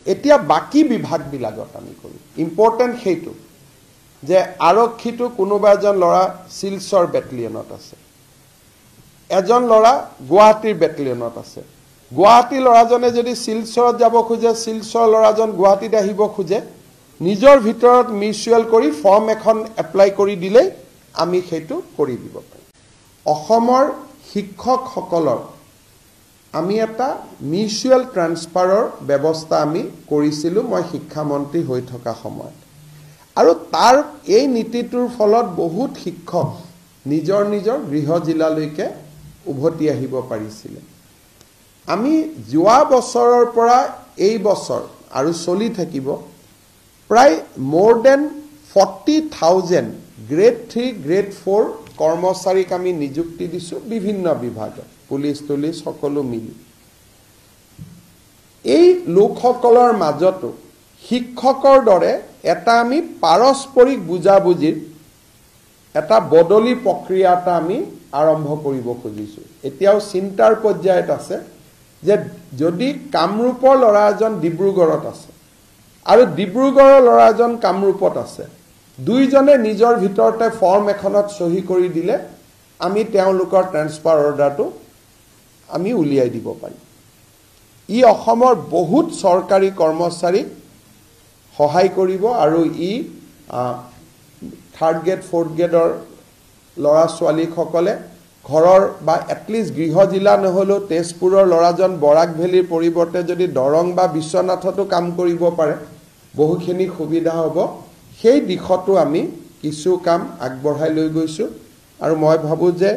এতিয়া বাকি বিভাগবিলাকত আমি কৰো ইম্পৰ্টেন্ট হেতু যে আৰক্ষীটো কোনোবা এজন লৰা সিলচৰ বেটেলিয়নত আছে এজন লৰা গুৱাহাটীৰ বেটেলিয়নত আছে গুৱাহাটী লৰাজনে যদি সিলচৰত যাব খোজে সিলচৰ লৰাজন গুৱাহাটীত আহিব খোজে নিজৰ ভিতৰত মিউচুৱেল কৰি ফৰ্ম এখন এপ্লাই কৰি দিলে আমি হেতু কৰি দিব পাৰো অসমৰ শিক্ষকসকলৰ আমি এটা মিউচুৱেল ট্ৰান্সফাৰৰ ব্যৱস্থা আমি কৰিছিলো মই শিক্ষা মন্ত্ৰী হৈ থকা সময়ত আৰু তাৰ এই নীতিটোৰ ফলত বহুত শিক্ষক নিজৰ নিজৰ গৃহ জিলালৈকে উভতি আহিব পাৰিছিল আমি যোৱা বছৰৰ পৰা এই বছৰ আৰু চলি থাকিব প্ৰায় more than 40,000 গ্ৰেড 3 গ্ৰেড 4 কৰ্মচাৰীক আমি নিযুক্তি দিছো বিভিন্ন বিভাগত পুলিশ সকলো মিলি এই লোকসকলৰ মাজতো শিক্ষকৰ দৰে এটা আমি পাৰস্পৰিক বুজাবুজিৰ এটা বদলি প্ৰক্ৰিয়া এটা আমি আৰম্ভ কৰিব খুজিছো এতিয়াও চিন্তাৰ পৰ্যায়ত আছে যে যদি কামৰূপৰ লৰা এজন ডিব্ৰুগড়ত আছে আৰু ডিব্ৰুগড়ৰ লৰা এজন কামৰূপত আছে দুইজনে নিজৰ ভিতৰতে ফৰ্ম এখনত সহি কৰি দিলে আমি তেওঁলোকৰ ট্ৰান্সফাৰ অৰ্ডাৰটো আমি উলিয়াই দিব পাৰিম ই অসমৰ বহুত চৰকাৰী কৰ্মচাৰীক সহায় কৰিব আৰু ই থাৰ্ড গ্ৰেড ফৰ্থ গ্ৰেডৰ লৰা ছোৱালীসকলে ঘৰৰ বা এটলিষ্ট গৃহ জিলা নহলো তেজপুৰৰ লৰাজন বৰাক ভেলীৰ পৰিৱৰ্তে যদি দৰং বা বিশ্বনাথতো কাম কৰিব পাৰে বহুখিনি সুবিধা হ'ব সেই দিশটো আমি কিছু কাম আগবঢ়াই লৈ গৈছো আৰু মই ভাবো যে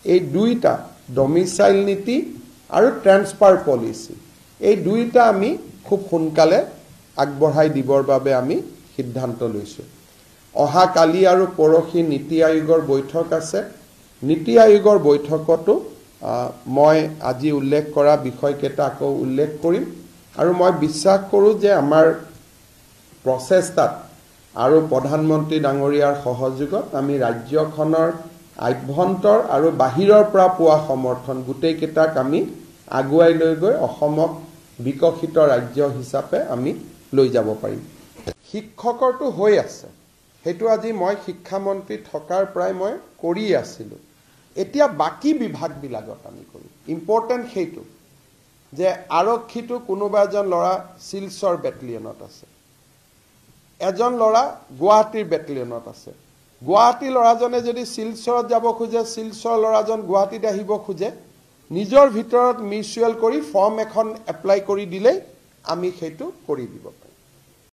এই দুইটা ডমিসাইল নীতি আৰু ট্ৰান্সফাৰ পলিসি এই দুইটা আমি খুব সোনকালে আগবঢ়াই দিবৰ বাবে আমি সিদ্ধান্ত লৈছো অহা কালি আৰু পৰখি নীতি আয়োগৰ বৈঠক আছে নীতি আয়োগৰ বৈঠকতো মই আজি উল্লেখ কৰা বিষয়কেইটা আকৌ উল্লেখ কৰিম আৰু মই বিশ্বাস কৰো যে আমাৰ প্ৰচেষ্টাত আৰু প্ৰধানমন্ত্ৰী ডাঙৰীয়াৰ সহযোগত আমি ৰাজ্যখনৰ আভ্যন্তৰ আৰু বাহিৰৰ পৰা পোৱা সমৰ্থন গুটেইকেইটাক আমি আগুৱাই লৈ গৈ অসমক বিকশিত ৰাজ্য হিচাপে আমি লৈ যাব পাৰিম শিক্ষকৰটো হৈ আছে হেতু আজি মই শিক্ষা মন্ত্ৰী থকাৰ প্ৰায় মই কৰি আছিলো এতিয়া বাকি বিভাগবিলাকত আমি কৰো ইম্পৰ্টেন্ট হেতু যে আৰক্ষীটো কোনোবা এজন লৰা সিলচৰ বেটেলিয়নত আছে এজন লৰা গুৱাহাটীৰ বেটেলিয়নত আছে গুৱাহাটী লৰাজনে যদি সিলচৰত যাব খোজে সিলচৰ লৰাজন গুৱাহাটীত আহিব খোজে নিজৰ ভিতৰত মিউচুৱেল কৰি ফৰ্ম এখন এপ্লাই কৰি দিলে আমি হেতু কৰি দিব পাৰো